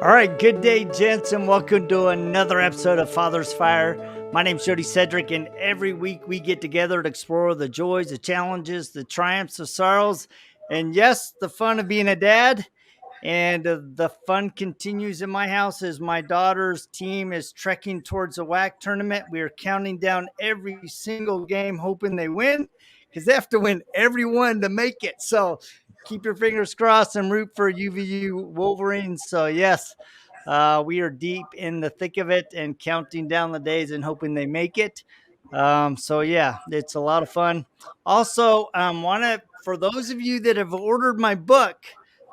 All right, good day, gents, and welcome to another episode of Father's Fire. My name's Jody Cedric, and every week we get together to explore the joys, the challenges, the triumphs, the sorrows, and yes, the fun of being a dad. And the fun continues in my house as my daughter's team is trekking towards a WAC tournament. We are counting down every single game, hoping they win because they have to win every one to make it. So keep your fingers crossed and root for UVU Wolverines. So, yes, we are deep in the thick of it and counting down the days and hoping they make it. So, yeah, it's a lot of fun. Also, want to, for those of you that have ordered my book,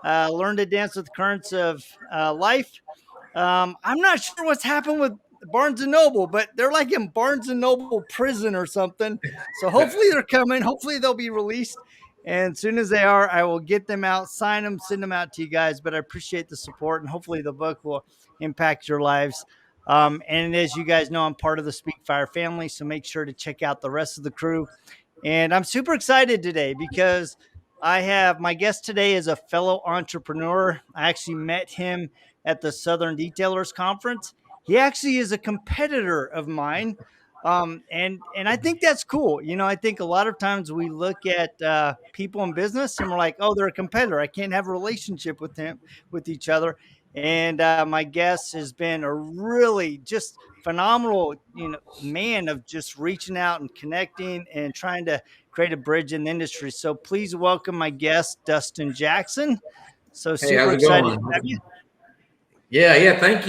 Learn to Dance with the Currents of Life. I'm not sure what's happened with Barnes and Noble, but they're like in Barnes and Noble prison or something. So hopefully they're coming. Hopefully they'll be released. And as soon as they are, I will get them out, sign them, send them out to you guys. But I appreciate the support, and hopefully the book will impact your lives. And as you guys know, I'm part of the Speak Fire family, so make sure to check out the rest of the crew. And I'm super excited today because I have my guest today is a fellow entrepreneur. I actually met him at the Southern Detailers Conference. He actually is a competitor of mine. And I think that's cool. You know, I think a lot of times we look at people in business and we're like, oh, they're a competitor. I can't have a relationship with them, with each other. And my guest has been a really just phenomenal, man of just reaching out and connecting and trying to create a bridge in the industry. So please welcome my guest, Dustin Jackson. So Hey, super how's it excited going? to have you. Yeah. Thank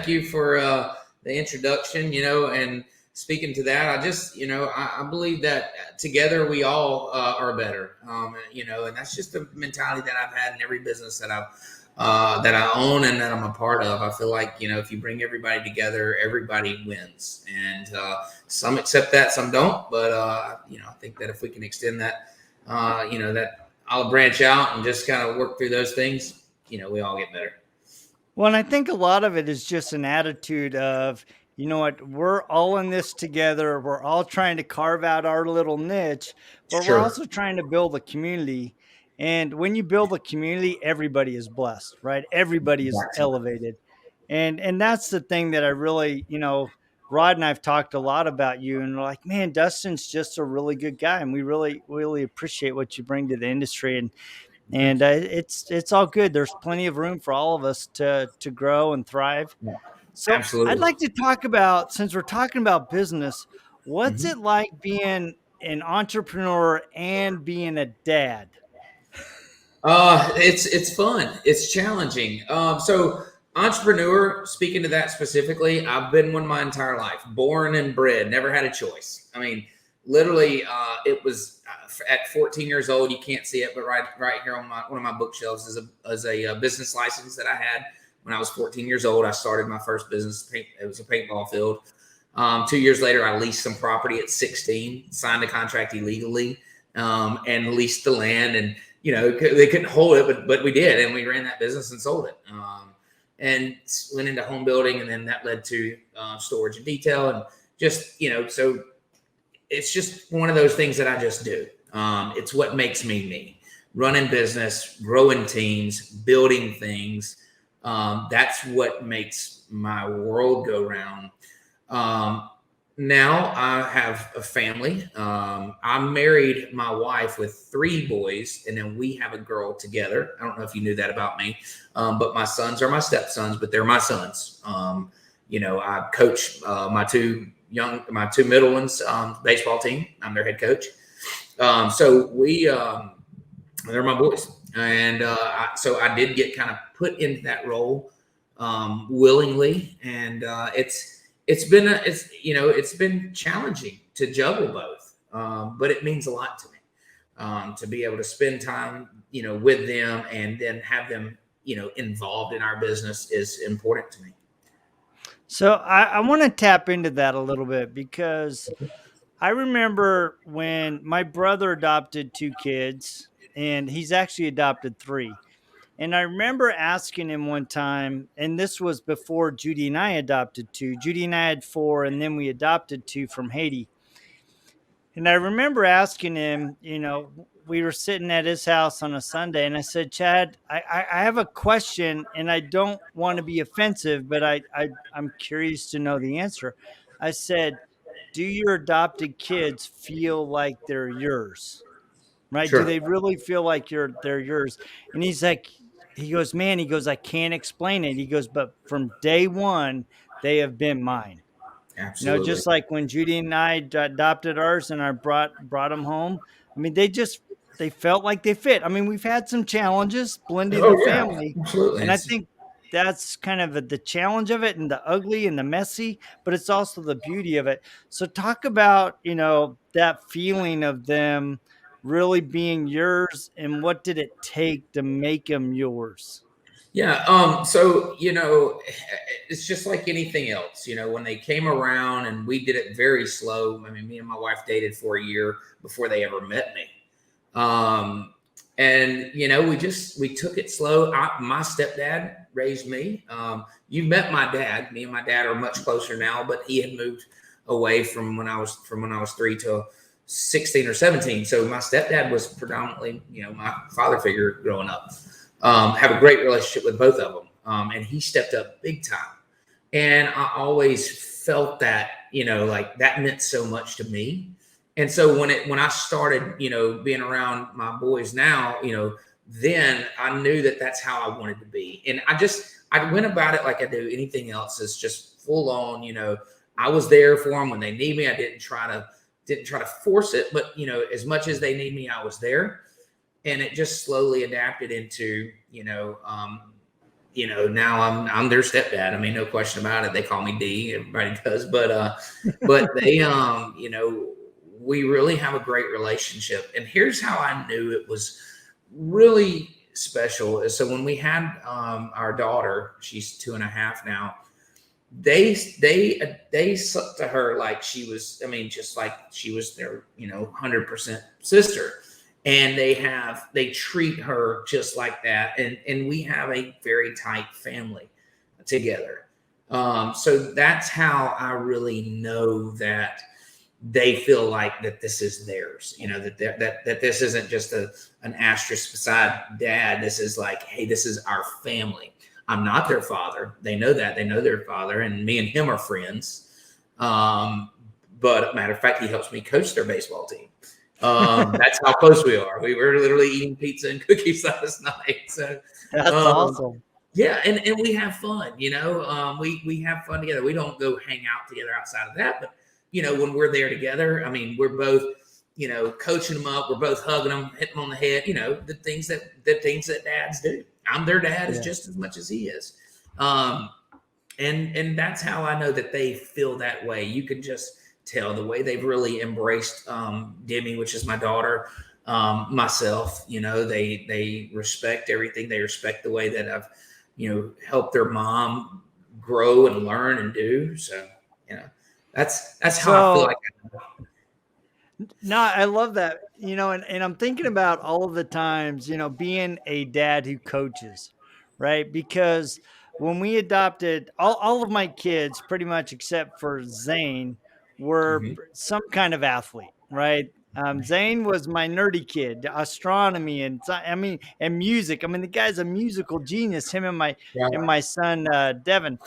you for the introduction. And speaking to that, I believe that together we all are better. And that's just the mentality that I've had in every business that I own and that I'm a part of. I feel like if you bring everybody together, everybody wins, and some accept that, some don't. But I think that if we can extend that, that olive branch out and just kind of work through those things, we all get better. Well, and I think a lot of it is just an attitude of, you know what, we're all in this together. We're all trying to carve out our little niche, but we're Sure. also trying to build a community. And when you build a community, everybody is blessed, right? Everybody is Exactly. elevated. And that's the thing that I really, Rod and I've talked a lot about you, and we're like, man, Dustin's just a really good guy, and we really, really appreciate what you bring to the industry. And it's all good. There's plenty of room for all of us to grow and thrive. Yeah, So I'd absolutely. like to talk about, since we're talking about business, what's Mhm. it like being an entrepreneur and being a dad? It's fun. It's challenging. So entrepreneur, speaking to that specifically, I've been one my entire life, born and bred, never had a choice. I mean, literally, it was at 14 years old. You can't see it, but right here on one of my bookshelves is a business license that I had when I was 14 years old. I started my first business. It was a paintball field. 2 years later, I leased some property at 16, signed a contract illegally, and leased the land. And they couldn't hold it, but we did, and we ran that business and sold it, and went into home building, and then that led to storage and detail, and just so it's just one of those things that I just do. It's what makes me me. Running business, growing teams, building things. That's what makes my world go round. Um, Now I have a family. I married my wife with 3 boys, and then we have a girl together. I don't know if you knew that about me, but my sons are my stepsons, but they're my sons. I coach my two middle ones baseball team. I'm their head coach. So they're my boys, and so I did get kind of put into that role willingly, and it's been challenging to juggle both, but it means a lot to me to be able to spend time with them and then have them involved in our business is important to me. So I want to tap into that a little bit because I remember when my brother adopted 2 kids, and he's actually adopted 3. And I remember asking him one time, and this was before Judy and I adopted 2. Judy and I had 4, and then we adopted 2 from Haiti. And I remember asking him, we were sitting at his house on a Sunday, and I said, Chad, I have a question, and I don't want to be offensive, but I'm curious to know the answer. I said, do your adopted kids feel like they're yours? Right? Do Sure. they really feel like they're yours? And he's like, he goes, man, he goes, I can't explain it. He goes, but from day one, they have been mine. Absolutely. Just like when Judy and I adopted ours and I brought them home. I mean, they felt like they fit. I mean, we've had some challenges blending Oh the yeah, family, absolutely. and I think that's kind of the challenge of it, and the ugly and the messy, but it's also the beauty of it. So talk about, that feeling of them really being yours, and what did it take to make them yours? Yeah. So, it's just like anything else, when they came around and we did it very slow. I mean, me and my wife dated for a year before they ever met me. Um, and we took it slow. My stepdad raised me. You met my dad. Me and my dad are much closer now, but he had moved away from when I was 3 to 16 or 17. So my stepdad was predominantly, my father figure growing up. Have a great relationship with both of them. And he stepped up big time. And I always felt that, like that meant so much to me. And so when I started, being around my boys now, then I knew that that's how I wanted to be. And I went about it like I do anything else. It's just full on, I was there for them when they need me. I didn't try to force it, but as much as they need me, I was there. And it just slowly adapted into, now I'm their stepdad. I mean, no question about it. They call me D. Everybody does, but they, we really have a great relationship. And here's how I knew it was really special. So when we had our daughter, she's 2.5 now. They sucked to her like she was. I mean, just like she was their 100% sister. And they treat her just like that. And we have a very tight family together. So that's how I really know that they feel like that this is theirs, that this isn't just an asterisk beside dad. This is like, hey, this is our family. I'm not their father. They know that. They know their father. And me and him are friends. But matter of fact, he helps me coach their baseball team. That's how close we are. We were literally eating pizza and cookies last night. So That's awesome. yeah, and we have fun, we have fun together. We don't go hang out together outside of that, but when we're there together, I mean, we're both, coaching them up, we're both hugging them, hitting them on the head, the things that dads do. I'm their dad as just as much as he is. And that's how I know that they feel that way. You can just tell the way they've really embraced Demi, which is my daughter, myself. They respect everything. They respect the way that I've helped their mom grow and learn and do. So that's how I feel like. No, I love that. And I'm thinking about all of the times, being a dad who coaches, right? Because when we adopted all of my kids, pretty much except for Zane, were Mhm. some kind of athlete, right? Zane was my nerdy kid, astronomy and music. I mean, the guy's a musical genius. Him and my son Devin.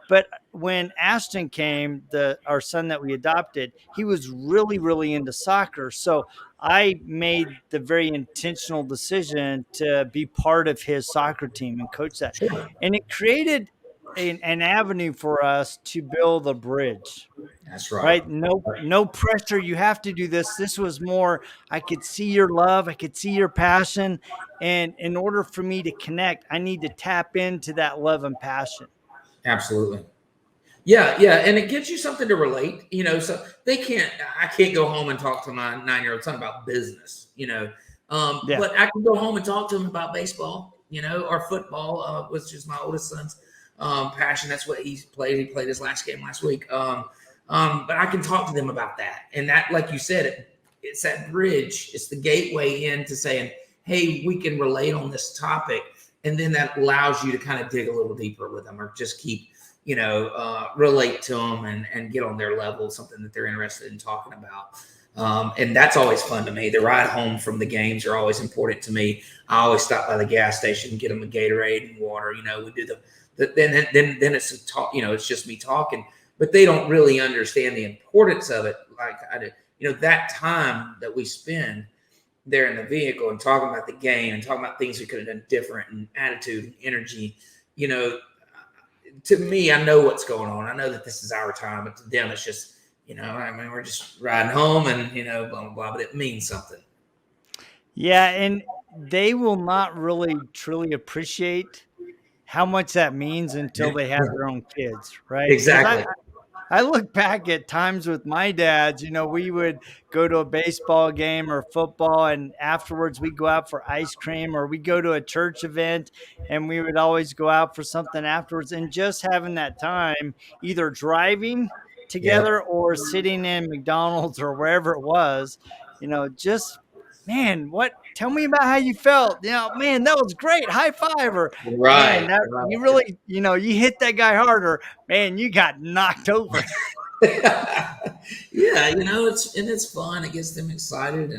But when Ashton came, our son that we adopted, he was really, really into soccer. So I made the very intentional decision to be part of his soccer team and coach that. Sure. And it created an avenue for us to build a bridge, That's right. right? No pressure. You have to do this. This was more, I could see your love. I could see your passion. And in order for me to connect, I need to tap into that love and passion. Absolutely. Yeah, yeah, and it gives you something to relate, so I can't go home and talk to my 9-year-old son about business, Yeah. but I can go home and talk to him about baseball, or football, which is my oldest son's passion. That's what he played his last game last week. But I can talk to them about that. And that, like you said, it's that bridge. It's the gateway into saying, hey, we can relate on this topic. And then that allows you to kind of dig a little deeper with them, or just keep, relate to them and get on their level, something that they're interested in talking about. And that's always fun to me. The ride home from the games are always important to me. I always stop by the gas station and get them a Gatorade and water. We do then it's a talk. It's just me talking, but they don't really understand the importance of it like I do. That time that we spend there in the vehicle and talking about the game and talking about things we could have done different and attitude and energy. You know, to me, I know what's going on. I know that this is our time, but to them, it's just, we're just riding home and, blah, blah, blah, but it means something. Yeah, and they will not really truly appreciate how much that means until they have their own kids, right? Because Exactly. I look back at times with my dads, we would go to a baseball game or football, and afterwards we go out for ice cream, or we go to a church event and we would always go out for something afterwards. And just having that time, either driving together Yep. or sitting in McDonald's or wherever it was, just man, tell me about how you felt. Man, that was great. High five. Or man, Right. that you Right. really, you hit that guy harder. Man, you got knocked over. Yeah, it's fun. It gets them excited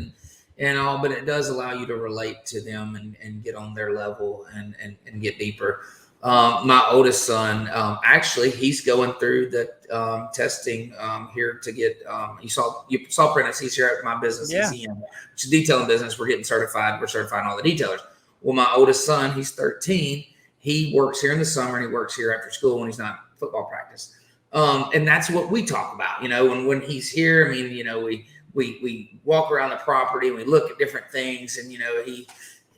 and all, but it does allow you to relate to them and get on their level and get deeper. My oldest son, actually, he's going through the testing here to get. You saw Prentice. He's here at my business, Yeah. ECM, which is a detailing business. We're getting certified. We're certifying all the detailers. Well, my oldest son, he's 13. He works here in the summer and he works here after school when he's not football practice. And that's what we talk about, when he's here. I mean, we walk around the property and we look at different things, and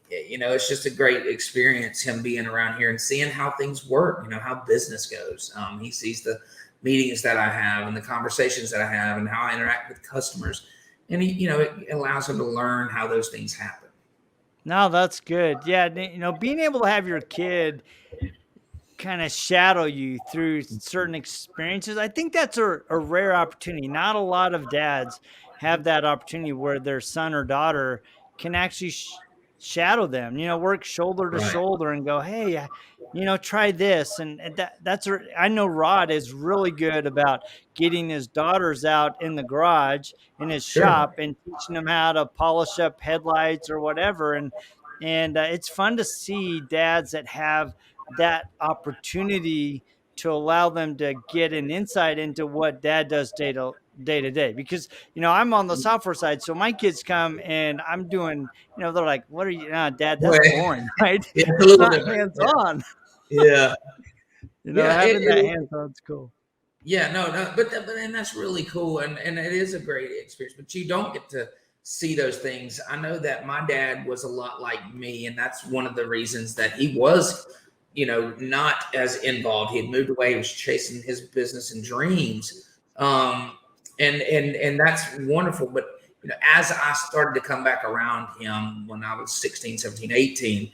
it's just a great experience him being around here and seeing how things work, how business goes. He sees the meetings that I have and the conversations that I have and how I interact with customers, and it allows him to learn how those things happen. No, that's good. Yeah, being able to have your kid kind of shadow you through certain experiences, I think that's a rare opportunity. Not a lot of dads have that opportunity where their son or daughter can actually shadow them, work shoulder to Right. shoulder and go, hey, try this. And I know Rod is really good about getting his daughters out in the garage in his Sure. shop and teaching them how to polish up headlights or whatever. And it's fun to see dads that have that opportunity to allow them to get an insight into what dad does day to day. Because I'm on the software side, so my kids come and I'm doing, they're like, what are you, dad, that's Right. boring. Right? Yeah, it's a It's little not different. hands Yeah. on. Yeah. Yeah. Having that hands on is cool. Yeah, no, but and that's really cool, and it is a great experience. But you don't get to see those things. I know that my dad was a lot like me, and that's one of the reasons that he was, not as involved. He had moved away. He was chasing his business and dreams, and that's wonderful. But as I started to come back around him when I was 16, 17, 18,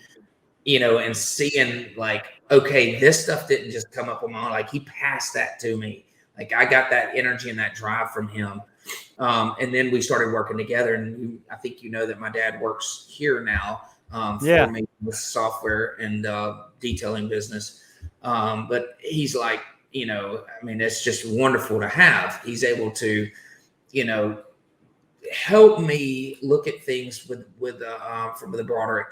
and seeing like, okay, this stuff didn't just come up on my own. Like he passed that to me. Like I got that energy and that drive from him. And then we started working together. And I think that my dad works here now Yeah. for me with software and detailing business. But he's like, I mean, it's just wonderful to have. He's able to, help me look at things from the broader,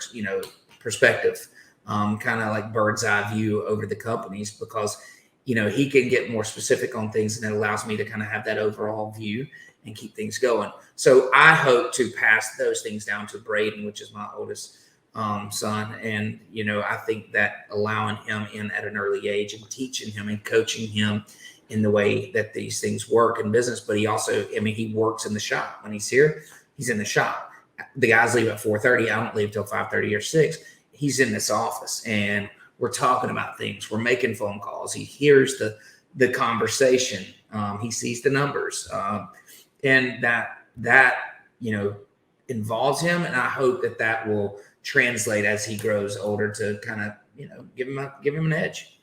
perspective, kind of like bird's eye view over the companies, because he can get more specific on things, and it allows me to kind of have that overall view and keep things going. So I hope to pass those things down to Braden, which is my oldest son, and I think that allowing him in at an early age and teaching him and coaching him in the way that these things work in business. But he also, he works in the shop. When he's here, he's in the shop. The guys leave at 4:30. I don't leave till 5:30 or 6. He's in this office and we're talking about things. We're making phone calls. He hears the conversation. He sees the numbers, and that involves him. And I hope that will translate as he grows older to kind of give him an edge.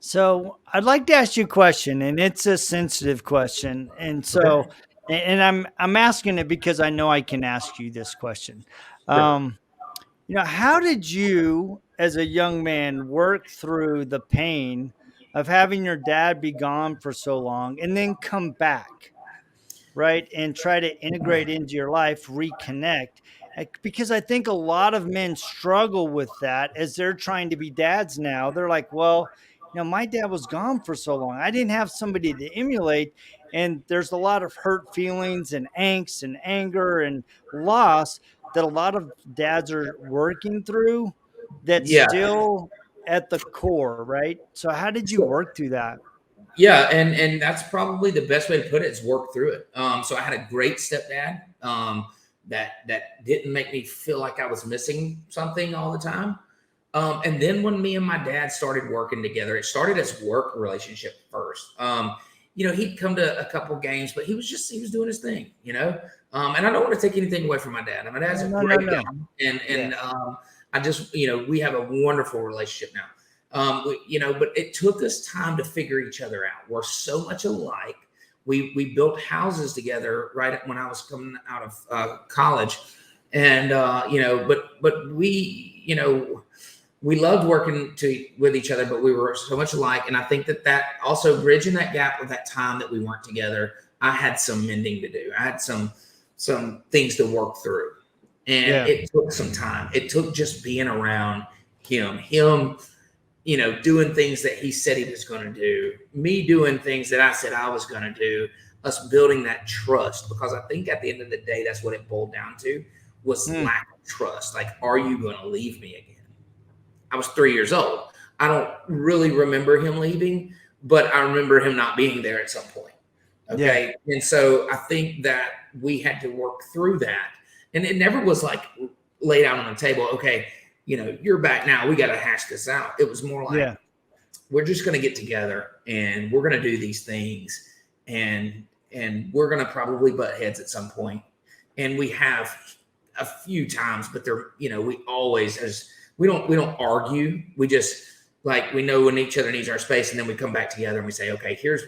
So I'd like to ask you a question, and it's a sensitive question. And Okay. so, and I'm asking it because I know I can ask you this question. Sure. Um, how did you, as a young man, work through the pain of having your dad be gone for so long and then come back? right? And try to integrate into your life, reconnect. Because I think a lot of men struggle with that as they're trying to be dads now. They're like, well, my dad was gone for so long. I didn't have somebody to emulate. And there's a lot of hurt feelings and angst and anger and loss that a lot of dads are working through that's Yeah. still at the core, right? So, how did you So, work through that? yeah, and that's probably the best way to put it is work through it. So I had a great stepdad that didn't make me feel like I was missing something all the time. And then when me and my dad started working together, it started as work relationship first. He'd come to a couple games, but he was doing his thing, And I don't want to take anything away from my dad. My dad's No, a no, no, great guy, no. and Yeah. and I just we have a wonderful relationship now. But it took us time to figure each other out. We're so much alike. We built houses together right when I was coming out of college, and but we loved working with each other, but we were so much alike. And I think that also bridging that gap of that time that we weren't together, I had some mending to do. I had some things to work through, and Yeah. it took some time. It took just being around him, doing things that he said he was going to do, me doing things that I said I was going to do, us building that trust. Because I think at the end of the day, that's what it boiled down to, was Mm, lack of trust. Like, are you going to leave me again? I was 3 years old. I don't really remember him leaving, but I remember him not being there at some point. yeah. Okay. And so I think that we had to work through that. And it never was like laid out on the table, okay, you're back now. We got to hash this out. It was more like, Yeah. we're just going to get together and we're going to do these things, and we're going to probably butt heads at some point. And we have a few times, but we always, as we don't argue. We just, like, we know when each other needs our space, and then we come back together and we say, okay, here's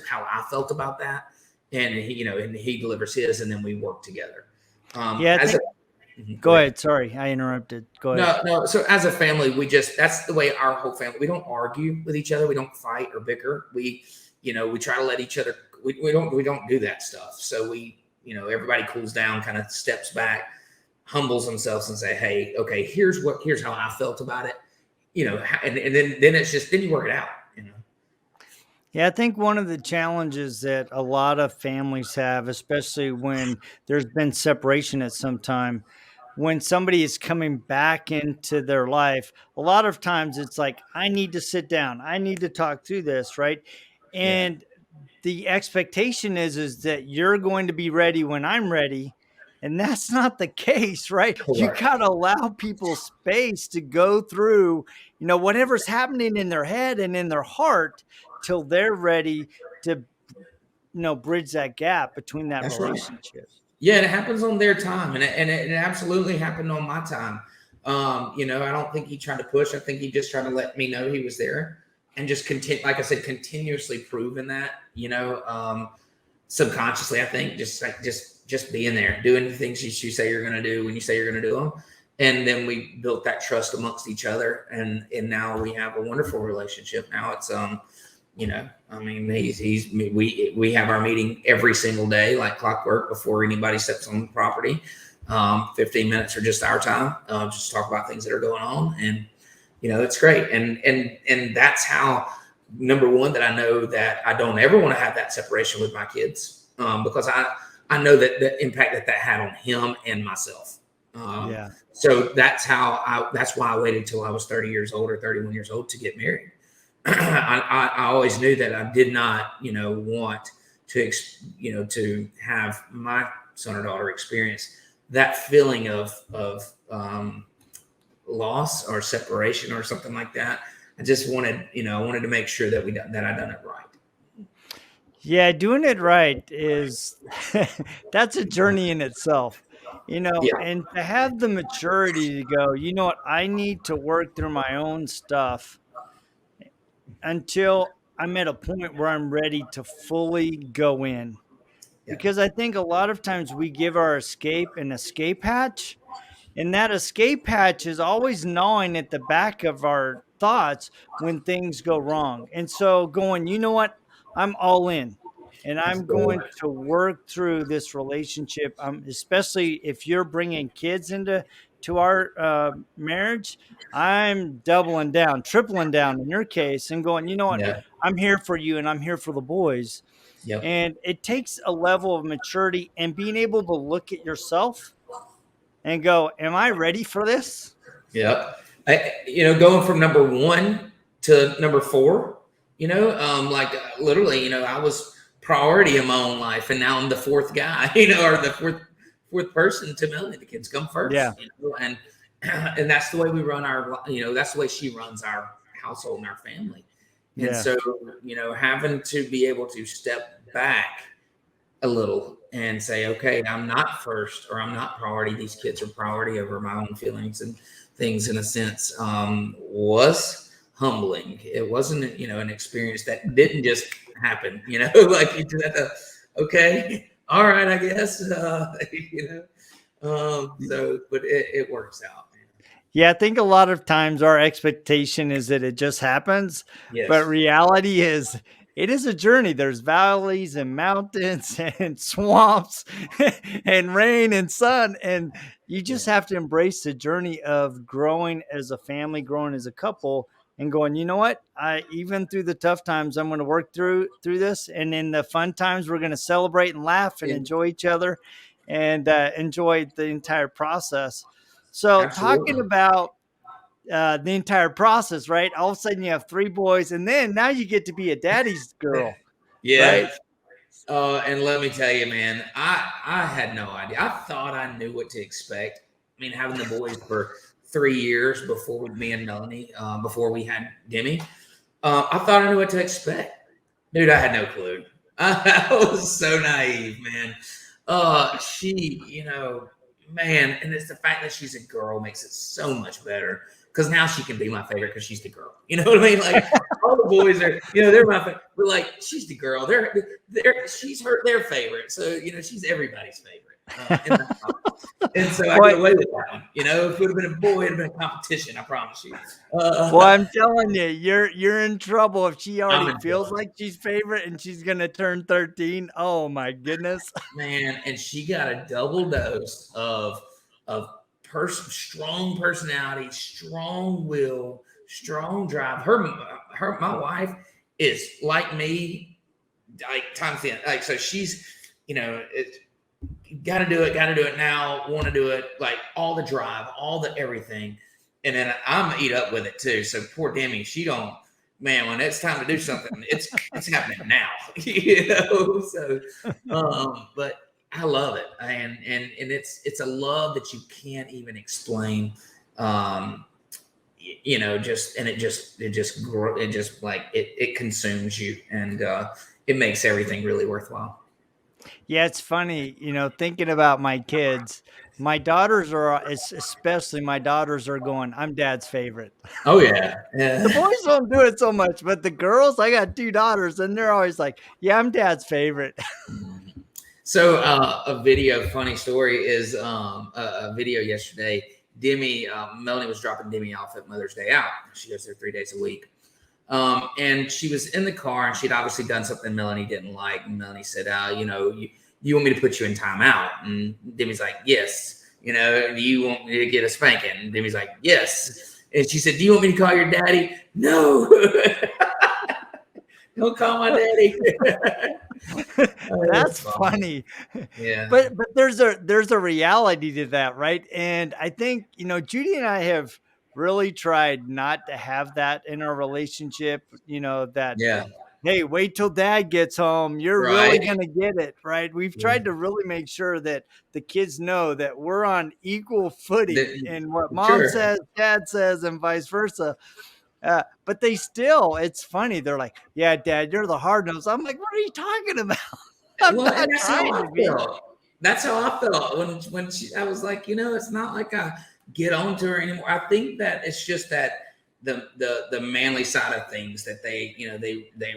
how I felt about that. And he delivers his, and then we work together. Yeah. I As a think, Go go ahead. ahead. Sorry. I interrupted. Go ahead. No. So as a family, that's the way our whole family, we don't argue with each other. We don't fight or bicker. We try to let each other, we don't do that stuff. So everybody cools down, kind of steps back, humbles themselves and say, hey, okay, here's how I felt about it. And then it's just, then you work it out. Yeah, I think one of the challenges that a lot of families have, especially when there's been separation at some time, when somebody is coming back into their life, a lot of times it's like, I need to sit down. I need to talk through this, right? Yeah. And the expectation is that you're going to be ready when I'm ready. And that's not the case, right? You Correct. got to allow people space to go through, whatever's happening in their head and in their heart till they're ready to, bridge that gap between that That's right. relationship. Yeah, it happens on their time, and it absolutely happened on my time. I don't think he tried to push. I think he just tried to let me know he was there, and just continue, like I said, continuously proving that. Subconsciously, I think just being there, doing the things you say you're going to do when you say you're going to do them, and then we built that trust amongst each other, and now we have a wonderful relationship. Now it's I mean, we have our meeting every single day, like clockwork, before anybody steps on the property. 15 minutes are just our time, just talk about things that are going on, and it's great. And that's how, number one, that I know that I don't ever want to have that separation with my kids, because I know that the impact that had on him and myself. Yeah. So that's why I waited till I was 30 years old or 31 years old to get married. I always knew that I did not, want to have my son or daughter experience that feeling of loss or separation or something like that. I just wanted, I wanted to make sure that that I done it right. Yeah, doing it right is that's a journey in itself, Yeah, and to have the maturity to go, you know what, I need to work through my own stuff until I'm at a point where I'm ready to fully go in. yeah, Because I think a lot of times we give our escape an escape hatch, and that escape hatch is always gnawing at the back of our thoughts when things go wrong. And so going, you know what, I'm all in. and That's I'm cool. going to work through this relationship. Especially if you're bringing kids to our marriage, I'm doubling down, tripling down in your case, and going. You know what? Yeah. I'm here for you, and I'm here for the boys. Yep. And it takes a level of maturity and being able to look at yourself and go, "Am I ready for this?" Yep. Going from number one to number four, literally, I was priority in my own life, and now I'm the fourth guy, or the fourth person to Melanie. The kids come Yeah, first, and and that's the way we run that's the way she runs our household and our family. And yeah, so, having to be able to step back a little and say, okay, I'm not first or I'm not priority. These kids are priority over my own feelings and things in a sense, was humbling. It wasn't, an experience that didn't just happen, like you just had to, okay, all right, I guess, but it works out. yeah. I think a lot of times our expectation is that it just happens, but Yes. reality is it is a journey. There's valleys and mountains and swamps and rain and sun, and you Yeah. just have to embrace the journey of growing as a family, growing as a couple, and going. You know what? I even through the tough times, I'm going to work through this, and in the fun times, we're going to celebrate and laugh and Yeah. enjoy each other, and enjoy the entire process. So, talking Absolutely. about the entire process, right? All of a sudden, you have three boys, and then now you get to be a daddy's girl, Yeah. right? And let me tell you, man, I had no idea. I thought I knew what to expect. I mean, having the boys for 3 years before me and Melanie, before we had Demi, I thought I knew what to expect. Dude, I had no clue. I was so naive, man. She, man, and it's the fact that she's a girl makes it so much better because now she can be my favorite because she's the girl. You know what I mean? Like all the boys are, they're my favorite, but like she's the girl. She's their favorite. So she's everybody's favorite. In the house. And so I get Boy, away with that one. If it would have been a boy, it'd have been a competition. I promise you. boy, I'm telling you, you're in trouble if she I'm already in feels trouble. like she's favorite and she's gonna turn 13. Oh my goodness. Man, and she got a double dose of strong personality, strong will, strong drive. My wife is like me, like time thin. Like so, she's it, got to do it now. Want to do it like all the drive, all the everything, and then I'm eat up with it too. So poor Demi, she don't. Man, when it's time to do something, it's happening now, So, but I love it, and it's a love that you can't even explain. Just and it just like it consumes you, and it makes everything really worthwhile. Yeah, it's funny, thinking about my kids. My daughters are, especially my daughters are going, I'm dad's favorite. Oh yeah, The yeah. boys don't do it so much, but the girls, I got two daughters, and they're always like, yeah, I'm dad's favorite. So a video, funny story is a video yesterday. Demi, Melanie was dropping Demi off at Mother's Day out. She goes there 3 days a week. And she was in the car and she'd obviously done something Melanie didn't like. And Melanie said, you want me to put you in timeout? And Demi's like, yes. Do you want me to get a spanking? And Demi's like, yes. And she said, do you want me to call your daddy? No. Don't call my daddy. That's funny. Yeah. But there's a reality to that, right? And I think, Judy and I have really tried not to have that in our relationship, that Yeah. hey, wait till dad gets home. You're really Right. gonna get it, right? We've tried to really make sure that the kids know that we're on equal footing in what mom Sure. says, dad says, and vice versa. But they still, it's funny. They're like, "Yeah, dad, you're the hard nose." I'm like, "What are you talking about? I'm Well, not and that's how trying I to be." felt. That's how I felt I was like, it's not like I get on to her anymore. I think that it's just that the manly side of things that they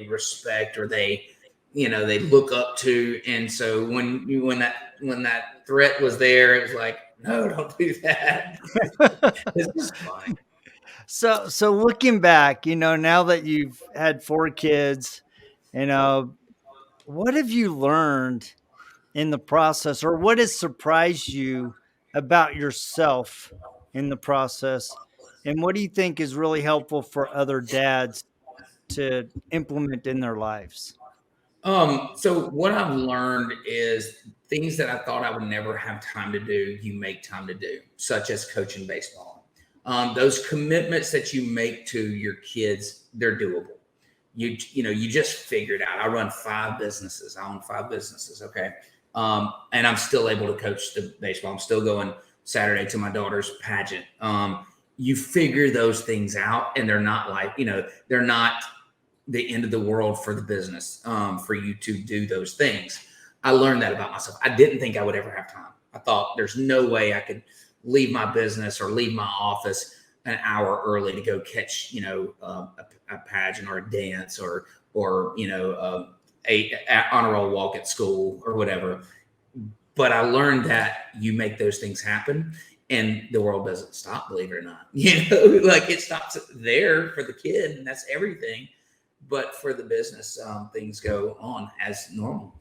respect or they look up to, and so when that threat was there, it was like, no, don't do that. It's just funny. So looking back, now that you've had four kids, you know, what have you learned in the process, or what has surprised you about yourself in the process? And what do you think is really helpful for other dads to implement in their lives? So what I've learned is things that I thought I would never have time to do, you make time to do, such as coaching baseball. Those commitments that you make to your kids, they're doable. You just figured out. I run 5 businesses. I own 5 businesses. Okay. And I'm still able to coach the baseball. I'm still going Saturday to my daughter's pageant. You figure those things out, and they're not like, they're not the end of the world for the business, for you to do those things. I learned that about myself. I didn't think I would ever have time. I thought there's no way I could leave my business or leave my office an hour early to go catch, a pageant or a dance or a honor roll walk at school or whatever. But I learned that you make those things happen, and the world doesn't stop, believe it or not. Like it stops there for the kid, and that's everything. But for the business, things go on as normal.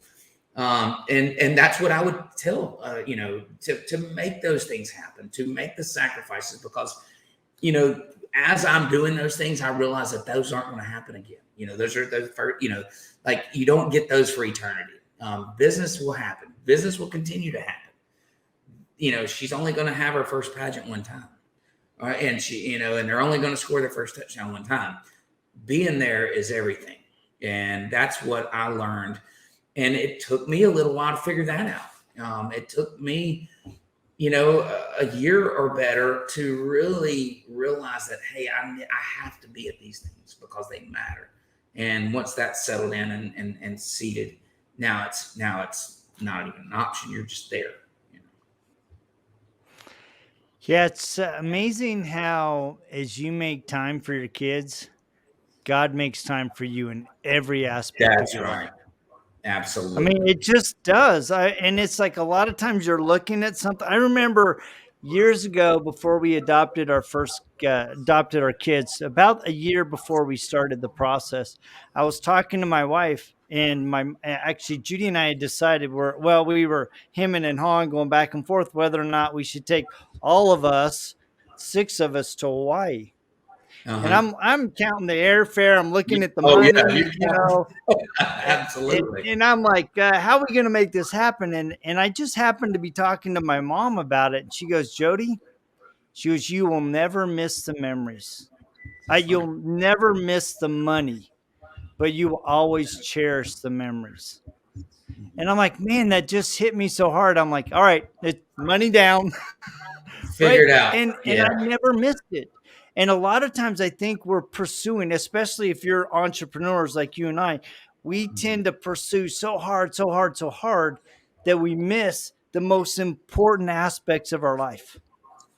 And that's what I would tell, to make those things happen, to make the sacrifices, because, as I'm doing those things, I realize that those aren't going to happen again. Those are those for, like you don't get those for eternity. Business will happen. Business will continue to happen. She's only going to have her first pageant one time. And and they're only going to score their first touchdown one time. Being there is everything. And that's what I learned. And it took me a little while to figure that out. It took me, a year or better to really realize that, hey, I have to be at these things because they matter. And once that's settled in and seated, now it's not even an option. You're just there. Yeah, it's amazing how, as you make time for your kids, God makes time for you in every aspect of That's your life. right. I mean, Absolutely. it just does. And it's like a lot of times you're looking at something. I remember years ago, before we adopted our kids, about a year before we started the process, I was talking to my wife, and actually Judy and I had decided we were hemming and hawing, going back and forth whether or not we should take all of us, 6 of us, to Hawaii. And Uh-huh. I'm counting the airfare. I'm looking at the Oh yeah, money, and, absolutely. and I'm like, how are we going to make this happen? And I just happened to be talking to my mom about it. And she goes, Jody, she goes, you will never miss the memories. That's right. You'll never miss the money, but you will always cherish the memories. And I'm like, man, that just hit me so hard. I'm like, all right, it's money down. Right? Figured out. And I Yeah. never missed it. And a lot of times I think we're pursuing, especially if you're entrepreneurs like you and I, we tend to pursue so hard, so hard, so hard that we miss the most important aspects of our life.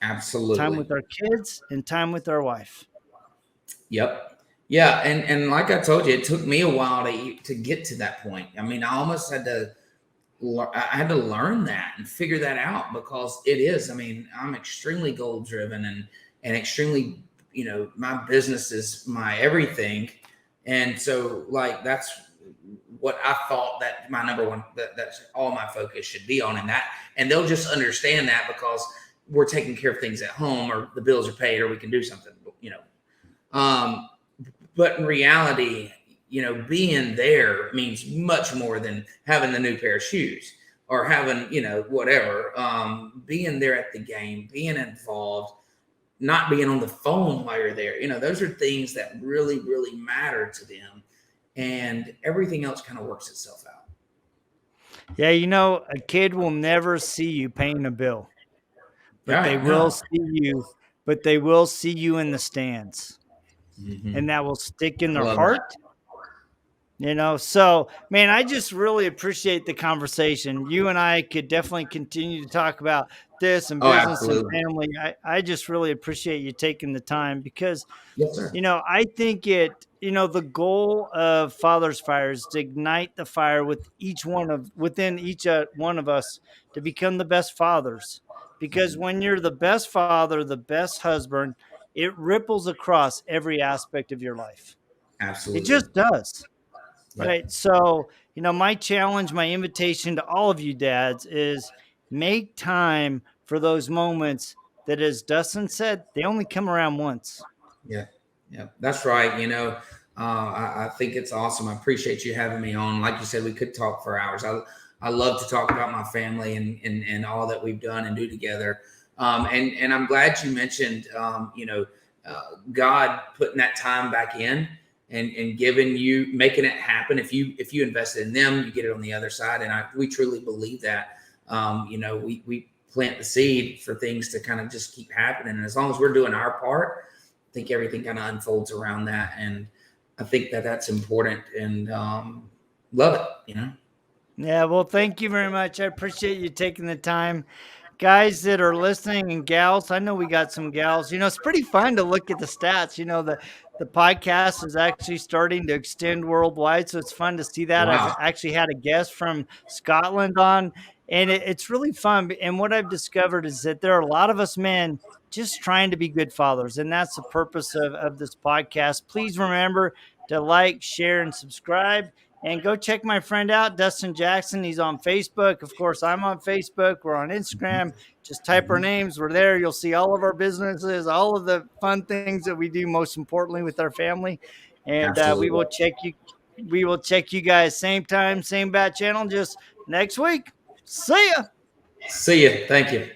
Time Absolutely. with our kids and time with our wife. Yep. Yeah, and like I told you, it took me a while to get to that point. I mean, I almost had to I had to learn that and figure that out, because it is. I mean, I'm extremely goal driven and extremely, my business is my everything, and so like that's what I thought that my number one, that's all my focus should be on, and they'll just understand that because we're taking care of things at home, or the bills are paid, or we can do something, Um, but in reality, being there means much more than having the new pair of shoes or having, whatever. Being there at the game, being involved, not being on the phone while you're there. Those are things that really, really matter to them. And everything else kind of works itself out. Yeah, a kid will never see you paying a bill, All but they right. will No. see you, in the stands. And Hmm. that will stick in I their love heart. that. So man, I just really appreciate the conversation. You and I could definitely continue to talk about this and Oh, business and absolutely. family. I just really appreciate you taking the time, because Yes, sir. I think the goal of Father's Fire is to ignite the fire within each one of us to become the best fathers. Because Mhm. when you're the best father, the best husband, it ripples across every aspect of your life. It Absolutely. just does. Right. So, my challenge, my invitation to all of you dads is make time for those moments that, as Dustin said, they only come around once. Yeah, yeah, that's right. I think it's awesome. I appreciate you having me on. Like you said, we could talk for hours. I love to talk about my family and all that we've done and do together. And I'm glad you mentioned, God putting that time back in and giving you, making it happen. If you invested in them, you get it on the other side. And we truly believe that. We plant the seed for things to kind of just keep happening. And as long as we're doing our part, I think everything kind of unfolds around that. And I think that that's important, and love it. Yeah. Well, thank you very much. I appreciate you taking the time. Guys that are listening, and gals, I know we got some gals. It's pretty fun to look at the stats. The podcast is actually starting to extend worldwide, so it's fun to see that. I've Wow. actually had a guest from Scotland on, and it's really fun. And what I've discovered is that there are a lot of us men just trying to be good fathers, and that's the purpose of this podcast. Please remember to like, share, and subscribe. And go check my friend out, Dustin Jackson. He's on Facebook. Of course, I'm on Facebook. We're on Instagram. Just type our names. We're there. You'll see all of our businesses, all of the fun things that we do, most importantly with our family. And we Absolutely. will check you. We will check you guys same time, same bat channel, just next week. See ya. See you. Thank you.